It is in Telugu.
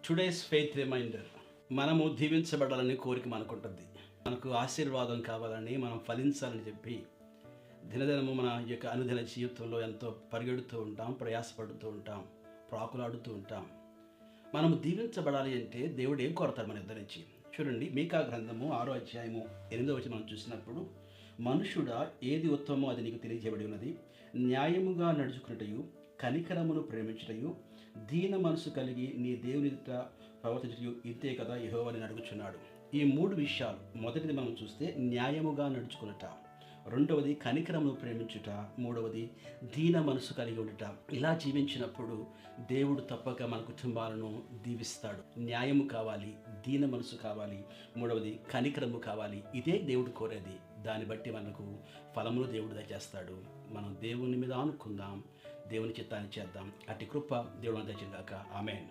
Today's faith reminder. మనము దీవించబడాలని కోరిక మనకుంటుంది. మనకు ఆశీర్వాదం కావాలని, మనం ఫలించాలని చెప్పి దినదినము మన యొక్క అనుదిన జీవితంలో ఎంతో పరిగెడుతూ ఉంటాం, ప్రయాసపడుతూ ఉంటాం, ప్రాకులాడుతూ ఉంటాం. మనము దీవించబడాలి అంటే దేవుడు ఏం కోరతాడు మన ఇద్దరి నుంచి? చూడండి, మీకా గ్రంథము 6వ అధ్యాయము 8వ వచనం మనం చూసినప్పుడు, మనుషుడా ఏది ఉత్తమమో అది నీకు తెలియజేయబడి ఉన్నది, న్యాయముగా నడుచుకున్నటయు, కనికరమును ప్రేమించుటయు, దీన మనసు కలిగి నీ దేవుని ఎదుట ప్రవర్తించటయు ఇంతే కదా యెహోవాని అడుగుచున్నాడు. ఈ 3 విషయాలు, మొదటిది మనం చూస్తే న్యాయముగా నడుచుకున్నట, రెండవది కనికరమును ప్రేమించుట, మూడవది దీన మనసు కలిగి ఉండుట. ఇలా జీవించినప్పుడు దేవుడు తప్పక మన కుటుంబాలను దీవిస్తాడు. న్యాయము కావాలి, దీన మనసు కావాలి, మూడవది కనికరము కావాలి. ఇదే దేవుడు కోరేది. దాన్ని బట్టి మనకు ఫలమును దేవుడు దయచేస్తాడు. మనం దేవుని మీద ఆనుకుందాం, దేవుని చిత్తాన్ని చేద్దాం. అట్టి కృప దేవుడు దయచేయగాక. ఆమేన్.